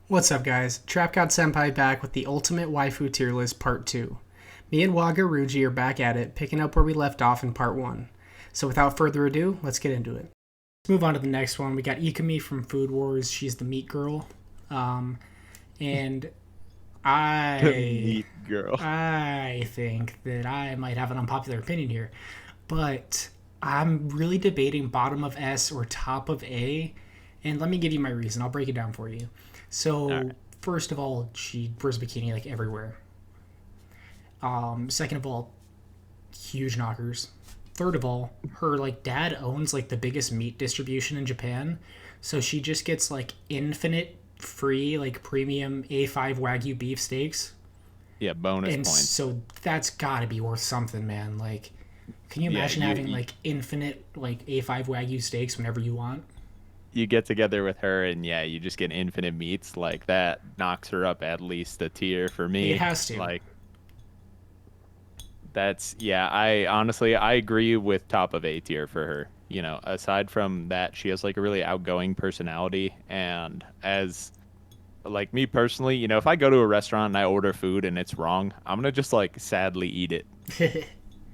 What's up, guys? Trap God Senpai back with the Ultimate Waifu Tier List Part 2. Me and Wagaruji are back at it, picking up where we left off in Part 1. So without further ado, let's get into it. Let's move on to the next one. We got Ikumi from Food Wars. She's the meat girl. And The I meat girl. I think that I might have an unpopular opinion here, but I'm really debating bottom of S or top of A, and let me give you my reason. I'll break it down for you. All So, right. first of all, she wears a bikini like everywhere. Second of all, huge knockers. Third of all, her like dad owns like the biggest meat distribution in Japan, so she just gets like infinite free like premium A5 Wagyu beef steaks, Yeah, bonus and points. so that's got to be worth something, man. Like, can you Yeah, imagine you, having you like infinite like A5 Wagyu steaks whenever you want? you get together with her and yeah, you just get infinite meats. Like that knocks her up at least a tier for It me. has to. Like that's yeah, I honestly I agree with top of A tier for her. Aside from that, she has like a really outgoing personality and as like me personally, if I go to a restaurant and I order food and it's wrong, I'm gonna just like sadly eat it.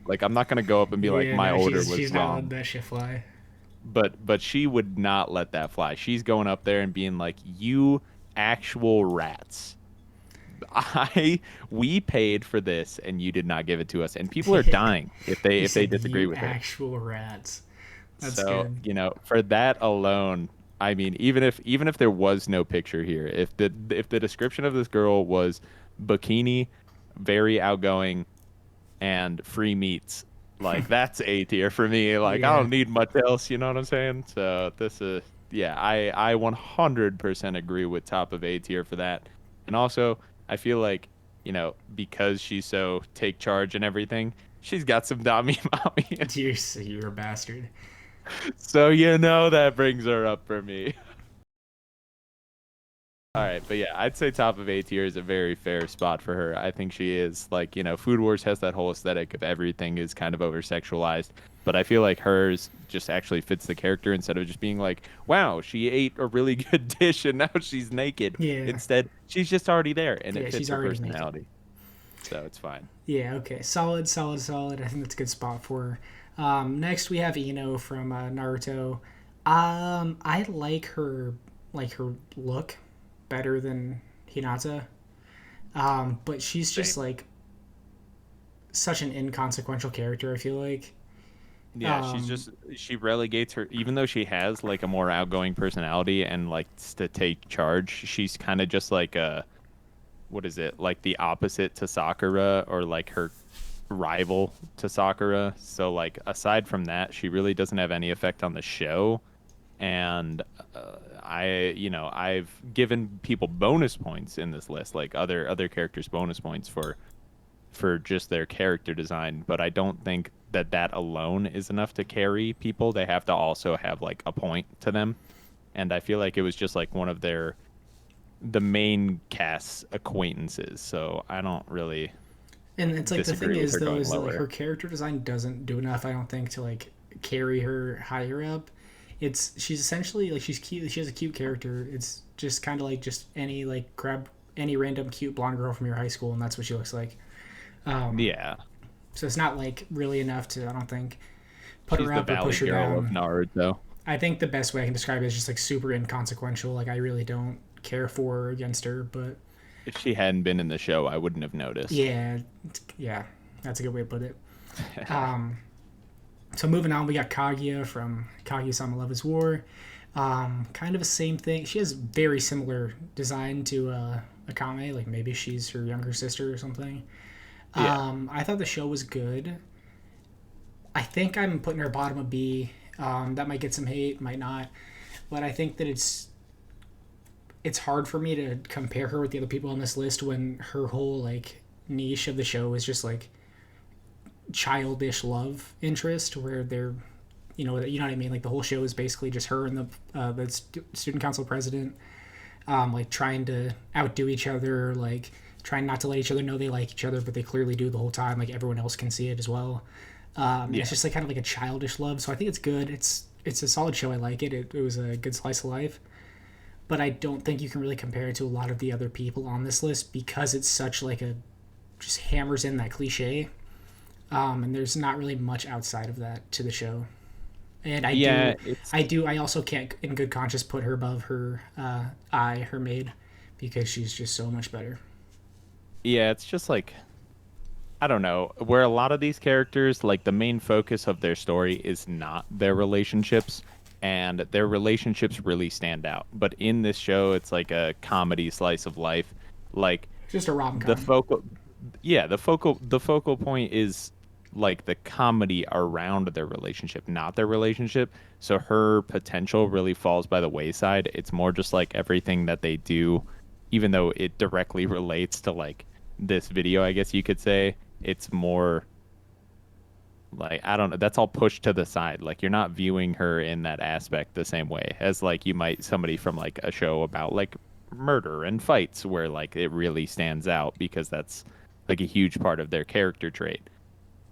Like I'm not gonna go up and be like Yeah, my no, order she's was she's not letting wrong. that shit fly. But she would not let that fly. She's going up there and being like, "You actual rats. I we paid for this and you did not give it to us." And people are dying You if they said disagree you with her. actual rats. That's So, good. for that alone, I mean, even if there was no picture here, if the description of this girl was bikini, very outgoing and free meats, like that's A tier for me. Like I Yeah. don't need much else, you know what I'm saying? So this is yeah, I 100% agree with top of A tier for that. And also, I feel like, because she's so take charge and everything, she's got some Dami mommy. You're a bastard. So that brings her up for me. All right, but yeah, I'd say top of A tier is a very fair spot for her. I think she is like, Food Wars has that whole aesthetic of everything is kind of over sexualized, but I feel like hers just actually fits the character instead of just being like, wow, she ate a really good dish and now she's naked. Yeah. Instead, she's just already there and it Yeah, fits she's her already naked. personality. So it's fine. Yeah, okay. Solid, solid, solid. I think that's a good spot for her. Next, we have Ino from Naruto. I like her look better than Hinata. But she's just Same. like such an inconsequential character. I feel like. Yeah, Um, she relegates her even though she has like a more outgoing personality and likes to take charge, she's kind of just like a what is it? Like the opposite to Sakura or like her rival to Sakura. So like aside from that, she really doesn't have any effect on the show. And I've given people bonus points in this list, like other characters bonus points for just their character design, but I don't think that that alone is enough to carry people. They have to also have like a point to them. And I feel like it was just like one of the main cast's acquaintances. So I don't really and it's like the thing disagree with is her though going is that like lower. her character design doesn't do enough. I don't think to like carry her higher up. She's essentially like she's cute. She has a cute character. It's just kind of like just any like grab any random cute blonde girl from your high school, and that's what she looks like. Um, Yeah, so it's not like really enough to I don't think put she's her the up or Valley push her Girl of down. Naruto. I think the best way I can describe it is just like super inconsequential. Like I really don't care for or against her, but If she hadn't been in the show, I wouldn't have noticed. yeah, yeah, that's a good way to put it. Um, so moving on, we got Kaguya from Kaguya-sama Love is War. Kind of the same thing. She has very similar design to Akame. Like maybe she's her younger sister or something. Yeah, I thought the show was good. I think I'm putting her bottom of B. That might get some hate, might not, but I think that it's hard for me to compare her with the other people on this list when her whole like niche of the show is just like childish love interest, where they're you know what I mean. Like the whole show is basically just her and the student council president, like trying to outdo each other, like trying not to let each other know they like each other, but they clearly do the whole time. Like everyone else can see it as well. It's yeah. just like kind of like a childish love. So I think it's good. It's a solid show. I like it. It was a good slice of life. but I don't think you can really compare it to a lot of the other people on this list because it's such like a just hammers in that cliche. And there's not really much outside of that to the show. And Yeah, it's I also can't, in good conscience, put her above her her maid, because she's just so much better. yeah, it's just like I don't know, where a lot of these characters, like the main focus of their story is not their relationships, and their relationships really stand out. But in this show, it's like a comedy slice of life. Like Just a rom the com. focal, yeah, the focal point is like the comedy around their relationship, not their relationship. So her potential really falls by the wayside. It's more just like everything that they do, even though it directly relates to like this video, I guess you could say. It's more like I don't know, that's all pushed to the side. Like you're not viewing her in that aspect the same way as like you might somebody from like a show about like murder and fights where like it really stands out because that's like a huge part of their character trait.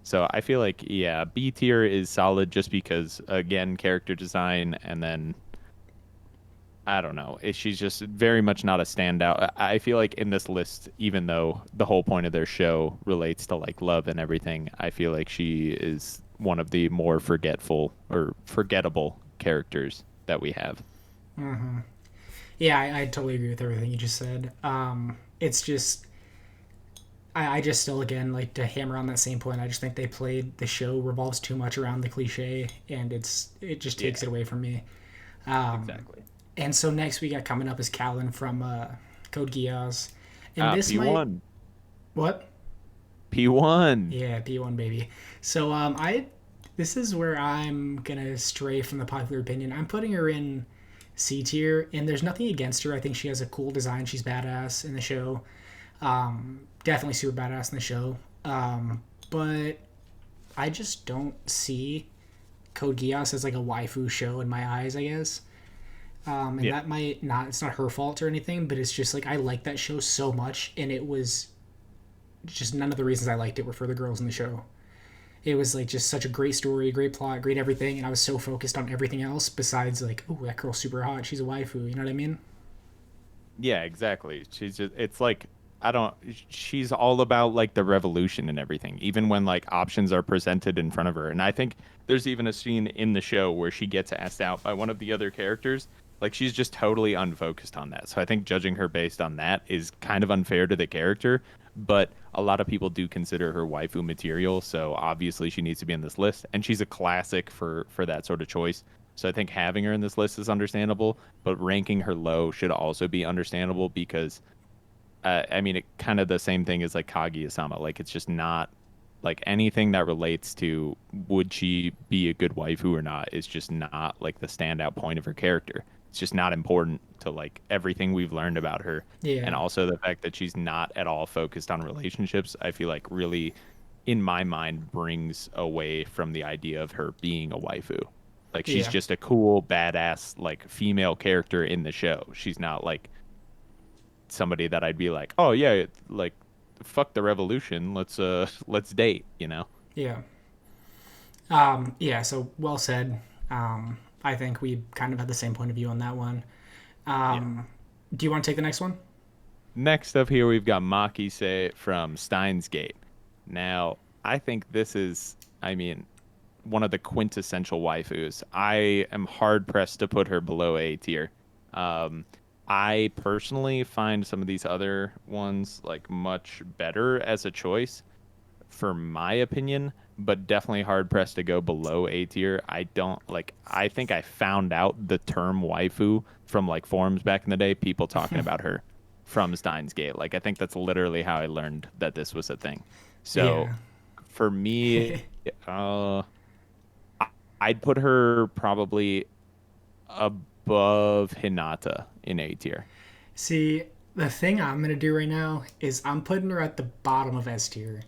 So I feel like yeah, B tier is solid just because again, character design and then I don't know. She's just very much not a standout. I feel like in this list, even though the whole point of their show relates to like love and everything, I feel like she is one of the more forgetful or forgettable characters that we have. Yeah, I totally agree with everything you just said. It's just I just still again like to hammer on that same point. I just think they played the show revolves too much around the cliche, and it just takes Yeah, it away from me. exactly. And so next we got coming up is Callan from Code Geass, and this might P1. what? P1. Yeah, P1 baby. So I this is where I'm gonna stray from the popular opinion. I'm putting her in C tier, and there's nothing against her. I think she has a cool design. She's badass in the show. Definitely super badass in the show. But I just don't see Code Geass as like a waifu show in my eyes, I guess. And Yeah. that might not, it's not her fault or anything, but it's just like I like that show so much, and it was just none of the reasons I liked it were for the girls in the show. It was like just such a great story, great plot, great everything, and I was so focused on everything else besides like, oh, that girl's super hot, she's a waifu, you know what I mean? Yeah, exactly. She's just it's like I don't she's all about like the revolution and everything, even when like options are presented in front of her. And I think there's even a scene in the show where she gets asked out by one of the other characters. Like she's just totally unfocused on that. So I think judging her based on that is kind of unfair to the character, but a lot of people do consider her waifu material, so obviously she needs to be in this list and she's a classic for that sort of choice. So I think having her in this list is understandable, but ranking her low should also be understandable because, I mean, it kind of the same thing as like Kaguya-sama. Like it's just not like anything that relates to would she be a good waifu or not is just not like the standout point of her character. It's just not important to like everything we've learned about her, and Yeah, also the fact that she's not at all focused on relationships. I feel like really, in my mind, brings away from the idea of her being a waifu. Like she's yeah, just a cool, badass, like female character in the show. She's not like somebody that I'd be like, oh yeah, like fuck the revolution. Let's date, you know? yeah. Yeah, so well said. I think we kind of had the same point of view on that one. Yeah. Do you want to take the next one? Next up here we've got Maki from Steins Gate. Now, I think this is, I mean, one of the quintessential waifus. I am hard pressed to put her below A tier. Um, I personally find some of these other ones like much better as a choice, for my opinion, but definitely hard pressed to go below A tier. I don't like, I think I found out the term waifu from like forums back in the day, people talking about her from Steins Gate. Like, I think that's literally how I learned that this was a thing. So Yeah. for me, uh, I'd put her probably above Hinata in A tier. See, the thing I'm going to do right now is I'm putting her at the bottom of S tier.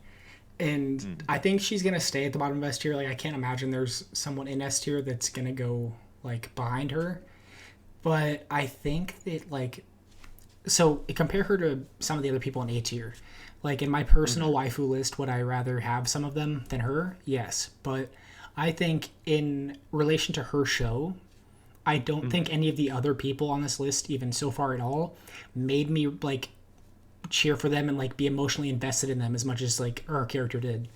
And Mm. I think she's going to stay at the bottom of S tier. Like, I can't imagine there's someone in S tier that's going to go, like, behind her. But I think that, like, so compare her to some of the other people in A tier. Like, in my personal Hmm. waifu list, would I rather have some of them than her? Yes. But I think in relation to her show, I don't Mhm. think any of the other people on this list, even so far at all, made me like cheer for them and like be emotionally invested in them as much as like her character did.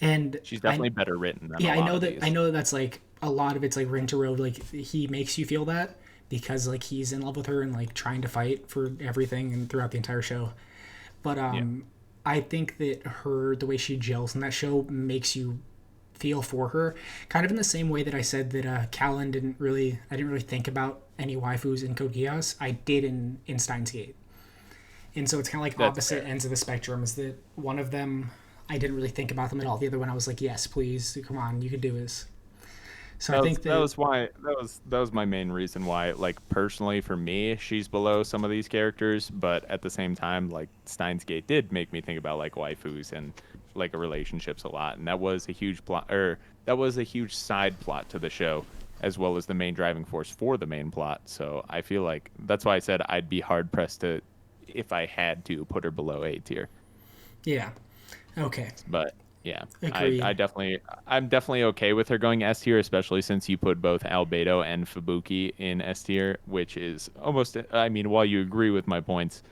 And She's I definitely better written than a yeah, lot of I these. know that that's like a lot of it's like Ring to Road. Like he makes you feel that because like he's in love with her and like trying to fight for everything and throughout the entire show. But Yeah. I think that the way she gels in that show makes you feel for her, kind of in the same way that I said that Callan I didn't really think about any waifus in Code Geass. I did in Steins Gate, and so it's kind of like That's opposite fair. ends of the spectrum. Is that one of them? I didn't really think about them at all. The other one, I was like, yes, please, come on, you can do this. So I think That that was why that was my main reason why, like, personally for me, she's below some of these characters, but at the same time, like, Steins Gate did make me think about like waifus and like relationships a lot, and that was a huge plot, or that was a huge side plot to the show, as well as the main driving force for the main plot. So I feel like that's why I said I'd be hard pressed to, if I had to, put her below A tier. yeah, okay, But yeah, agreed. I'm definitely okay with her going S tier, especially since you put both Albedo and Fubuki in S tier, which is almost, I mean, while you agree with my points,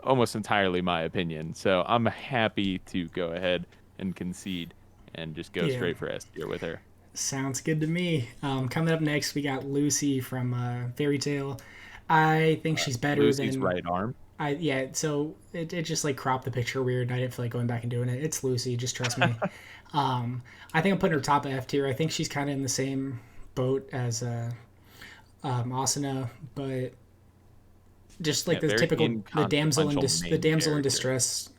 almost entirely my opinion. So I'm happy to go ahead and concede and just go Yeah, straight for S tier with her. sounds good to me. Coming up next, we got Lucy from Fairy Tale. I think she's better Lucy's than right arm. I yeah, so it just like cropped the picture weird. I didn't feel like going back and doing it. It's Lucy, just trust me. I think I'm putting her top of F tier. I think she's kind of in the same boat as Asuna, but just like Yeah, very inconsequential the main damsel in character. distress,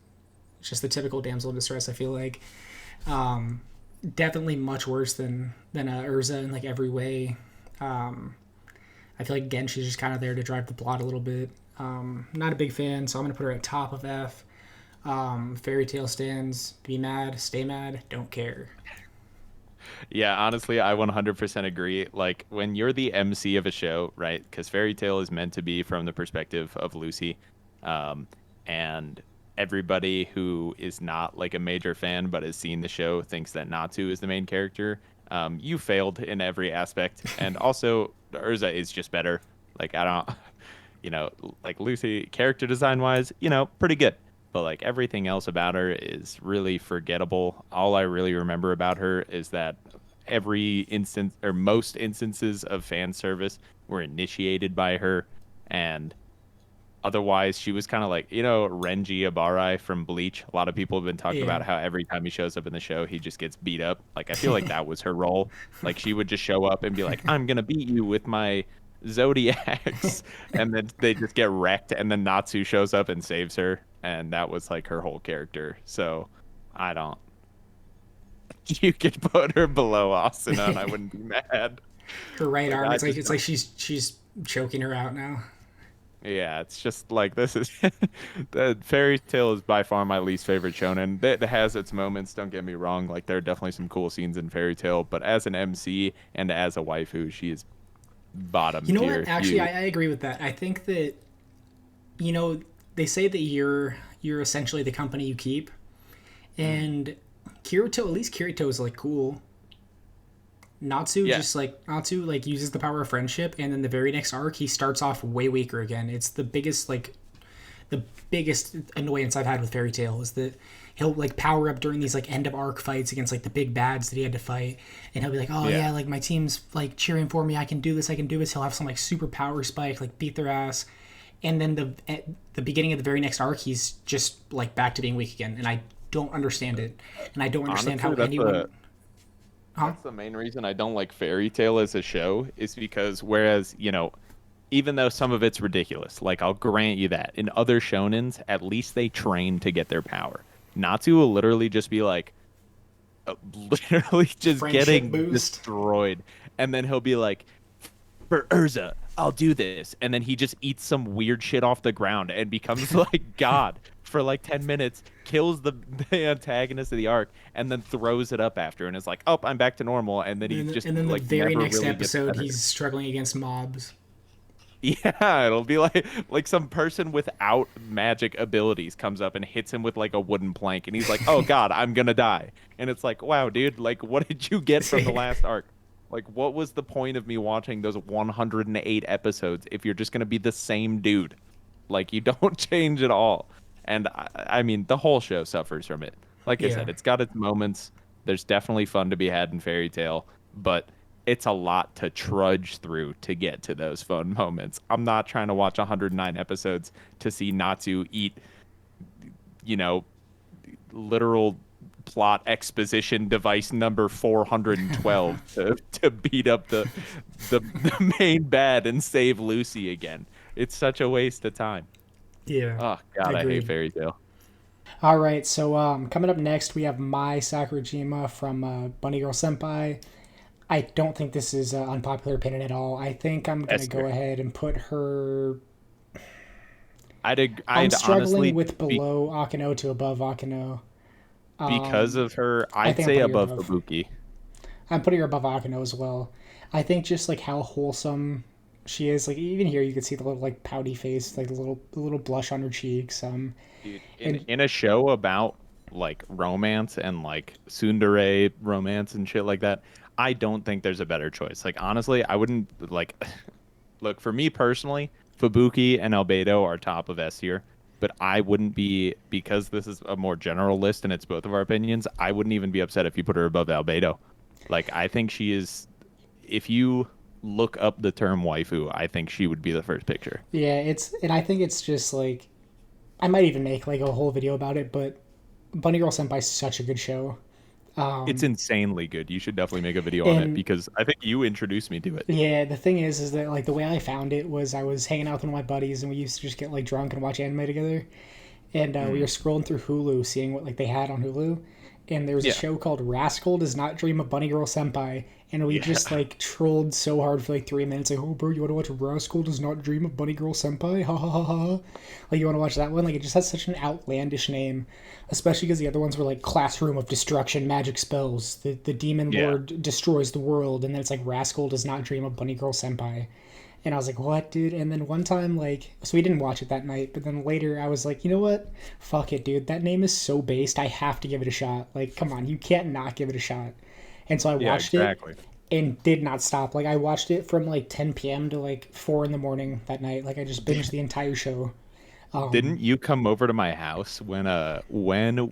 just the typical damsel in distress. I feel like definitely much worse than Urza in like every way. I feel like again she's just kind of there to drive the plot a little bit. Not a big fan, so I'm gonna put her at top of F. Fairy Tale stands. Be mad, stay mad, don't care. Yeah, honestly, I 100% agree. Like when you're the MC of a show, right? Because Fairy Tale is meant to be from the perspective of Lucy, um, and everybody who is not like a major fan but has seen the show thinks that Natsu is the main character. You failed in every aspect, and also Urza is just better. Like I don't, you know, like Lucy character design wise, pretty good. But like everything else about her is really forgettable. All I really remember about her is that every instance or most instances of fan service were initiated by her, and otherwise she was kind of like, Renji Ibarai from Bleach. A lot of people have been talking Yeah, about how every time he shows up in the show he just gets beat up. Like I feel like that was her role. Like she would just show up and be like, I'm gonna beat you with my zodiacs, and then they just get wrecked, and then Natsu shows up and saves her, and that was like her whole character. So I don't you could put her below Asuna and I wouldn't be mad. her right Like arm. I It's just like don't. she's choking her out now. Yeah, it's just like this is the Fairy Tale is by far my least favorite shonen. That has its moments, don't get me wrong. Like there are definitely some cool scenes in Fairy Tale, but as an MC and as a waifu, she is bottom You know what? tier. Actually, You I agree with that. I think that you know they say that you're essentially the company you keep, mm, and Kirito, at least Kirito is like cool. yeah, Natsu like uses the power of friendship, and then the very next arc he starts off way weaker again. It's the biggest annoyance I've had with Fairy Tail is that he'll like power up during these like end of arc fights against like the big bads that he had to fight, and he'll be like, oh yeah. yeah, like my team's like cheering for me, I can do this, I can do this. He'll have some like super power spike, like beat their ass, and then at the beginning of the very next arc he's just like back to being weak again, and I don't understand it, and I don't understand how Honestly, anyone, huh? that's the main reason I don't like Fairy Tale as a show is because whereas, even though some of it's ridiculous, like I'll grant you that in other shonens, at least they train to get their power. Natsu will literally just be like, literally just Friendship getting boost. destroyed, and then he'll be like, "For Urza, I'll do this," and then he just eats some weird shit off the ground and becomes like God for like 10 minutes, kills the antagonist of the arc, and then throws it up after, and is like, "Oh, I'm back to normal," and then he just And then the like very never next really gets episode better. he's struggling against mobs. Yeah, it'll be like some person without magic abilities comes up and hits him with like a wooden plank, and he's like, "Oh God, I'm gonna die." And it's like, "Wow, dude! Like, what did you get from the last arc?" Like, what was the point of me watching those 108 episodes if you're just gonna be the same dude? Like, you don't change at all. And I mean, the whole show suffers from it. Like I Yeah. said, it's got its moments. There's definitely fun to be had in Fairy Tale, but it's a lot to trudge through to get to those fun moments. I'm not trying to watch 109 episodes to see Natsu eat, you know, literal plot exposition device number 412 to beat up the main bad and save Lucy again. It's such a waste of time. Yeah. Oh God, I hate Agreed. Fairy Tail. All right, so coming up next, we have Mai Sakurajima from Bunny Girl Senpai. I don't think this is an unpopular opinion at all. I think I'm gonna S go tier. ahead and put her. I'm I'd struggling honestly with below Akano to above Akano. because Um, of her, I I'd think I'm say putting her above above. Fubuki. I'm putting her above Akano as well. I think just like how wholesome she is. Like even here, you can see the little like pouty face, like the little blush on her cheeks. Dude, in And a show about like romance and like tsundere romance and shit like that, I don't think there's a better choice. Like honestly, I wouldn't like look for me personally, Fubuki and Albedo are top of S tier, but I wouldn't be because this is a more general list and it's both of our opinions, I wouldn't even be upset if you put her above Albedo. Like I think she is if you look up the term waifu, I think she would be the first picture. yeah, and I think it's just like I might even make like a whole video about it. But Bunny Girl Senpai is such a good show. It's insanely good. You should definitely make a video on it And because I think you introduced me to it. yeah, the thing is that like the way I found it was I was hanging out with one of my buddies and we used to just get like drunk and watch anime together. And we were Mm. scrolling through Hulu, seeing what like they had on Hulu, and there was a Yeah. show called Rascal Does Not Dream of Bunny Girl Senpai, and we Yeah. just like trolled so hard for like 3 minutes, like, oh bro, you want to watch Rascal Does Not Dream of Bunny Girl Senpai? Ha ha ha ha! Like you want to watch that one? Like it just has such an outlandish name, especially because the other ones were like Classroom of Destruction, Magic Spells, the Demon Yeah. Lord destroys the world, and then it's like Rascal Does Not Dream of Bunny Girl Senpai. And I was like, what, dude? And then one time, like, so we didn't watch it that night, but then later I was like, you know what? Fuck it, dude. That name is so based. I have to give it a shot. Like, come on, you can't not give it a shot. And so I Yeah, watched it exactly. and did not stop. Like, I watched it from like 10 p.m. to like 4 in the morning that night. Like, I just binged the entire show. Didn't you come over to my house when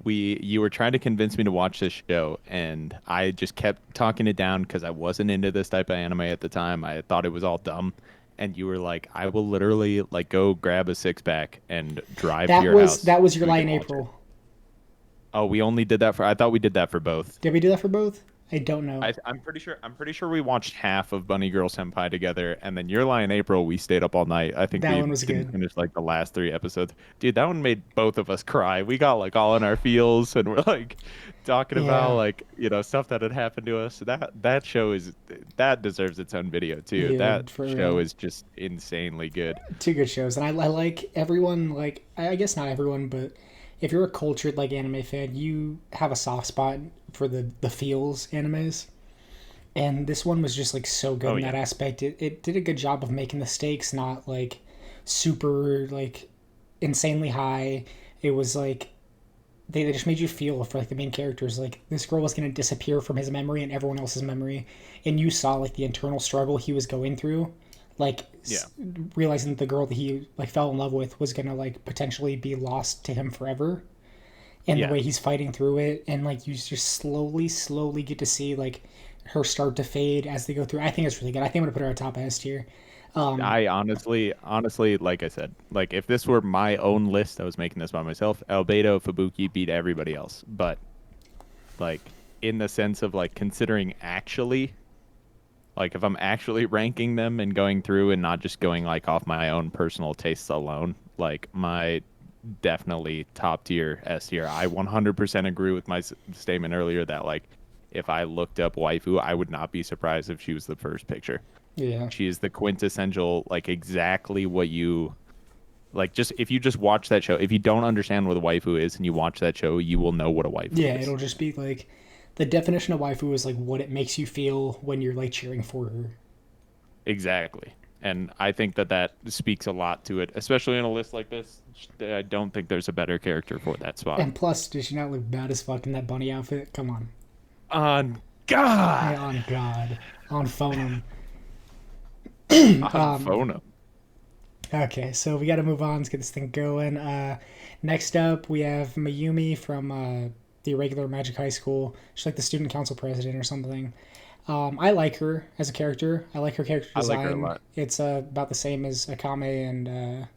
we you were trying to convince me to watch this show and I just kept talking it down because I wasn't into this type of anime at the time. I thought it was all dumb. And you were like, I will literally like go grab a six pack and drive to your house That was your so we lie can in watch it. April. Oh, we only did that for I thought we did that for both. Did we do that for both? I don't know. I'm pretty sure we watched half of Bunny Girl Senpai together, and then Your Lie in April we stayed up all night. I think That we one was didn't good. finish like the last three episodes. Dude, that one made both of us cry. We got like all in our feels, and we're like talking about Yeah, like stuff that had happened to us. That show is that deserves its own video too. yeah, That for show real. is just insanely good. Two good shows, and I like everyone. Like I guess not everyone, but if you're a cultured like anime fan, you have a soft spot for the feels animes. And this one was just like so good Oh in that yeah, aspect. It did a good job of making the stakes not like super like insanely high. It was like they just made you feel for like the main characters. Like this girl was gonna disappear from his memory and everyone else's memory, and you saw like the internal struggle he was going through, like yeah, realizing that the girl that he like fell in love with was gonna like potentially be lost to him forever, and the yeah. way he's fighting through it, and like you just slowly get to see like her start to fade as they go through. I think it's really good. I think I'm gonna put her at top S tier. I honestly, like I said, like if this were my own list, I was making this by myself. Albedo, Fubuki beat everybody else, but like in the sense of like considering actually like if I'm actually ranking them and going through and not just going like off my own personal tastes alone, like my definitely top tier S tier. I 100% agree with my statement earlier that like if I looked up waifu, I would not be surprised if she was the first picture. Yeah, She is the quintessential like exactly what you like just if you just watch that show, if you don't understand what a waifu is and you watch that show, you will know what a waifu yeah. is. It'll just be like the definition of waifu is like what it makes you feel when you're like cheering for her. Exactly. And I think that that speaks a lot to it, especially in a list like this. I don't think there's a better character for that spot. And plus, does she not look bad as fuck in that bunny outfit? Come on. On Hey, God. on God. on phone On phone. Okay, so we got to move on. Let's get this thing going. Next up, we have Mayumi from the irregular Magic High School. She's like the student council president or something. I like her as a character. I like her character I like her a design. lot. It's about the same as Akame and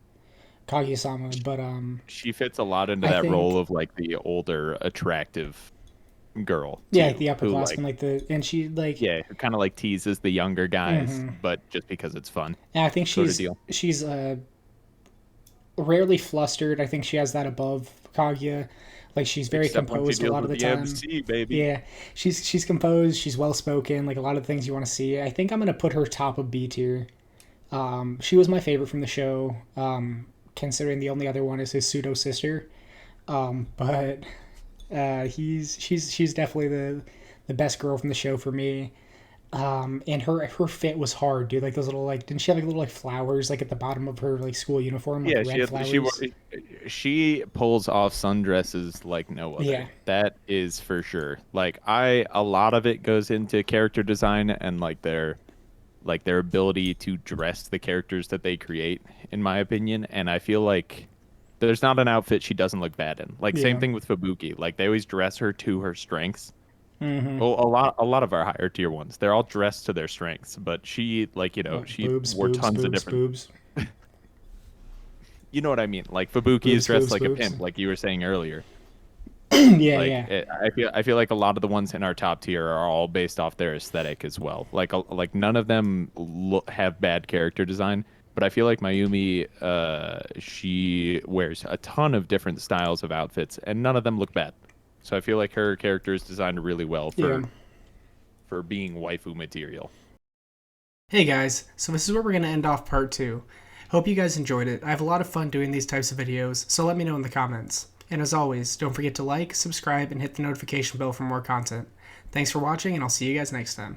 Kaguya-sama, but She fits a lot into I that role think of like the older, attractive girl yeah, like too, the who like upperclassmen, like the and she like yeah, who kind of like teases the younger guys, mm-hmm. but just because it's fun, And I think sort of she's deal. she's rarely flustered. I think she has that above Kaguya. Like she's very Except when she composed a deals lot of with the the time. MC, baby. Yeah, she's composed. She's well spoken. Like a lot of things you want to see. I think I'm gonna put her top of B tier. She was my favorite from the show. Considering the only other one is his pseudo sister. But she's definitely the best girl from the show for me. And her fit was hard, dude. Like those little like didn't she have like little like flowers like at the bottom of her like school uniform, like Yeah, red flowers? she pulls off sundresses like no other. Yeah. That is for sure. Like I a lot of it goes into character design and like their ability to dress the characters that they create, in my opinion. And I feel like there's not an outfit she doesn't look bad in. Like same Yeah. thing with Fubuki. Like they always dress her to her strengths. Mm-hmm. Well, a lot of our higher tier ones, they're all dressed to their strengths. But she, like Oh, she boobs, wore boobs, tons of boobs, different. boobs, You know what I mean? Like Fubuki is boobs, dressed boobs, like a boobs. pimp, like you were saying earlier. Yeah, Like yeah, I feel like a lot of the ones in our top tier are all based off their aesthetic as well. Like none of them have bad character design, but I feel like Mayumi, she wears a ton of different styles of outfits, and none of them look bad. So I feel like her character is designed really well yeah. for being waifu material. Hey guys, so this is where we're gonna end off part two. Hope you guys enjoyed it. I have a lot of fun doing these types of videos, so let me know in the comments. And as always, don't forget to like, subscribe, and hit the notification bell for more content. Thanks for watching, and I'll see you guys next time.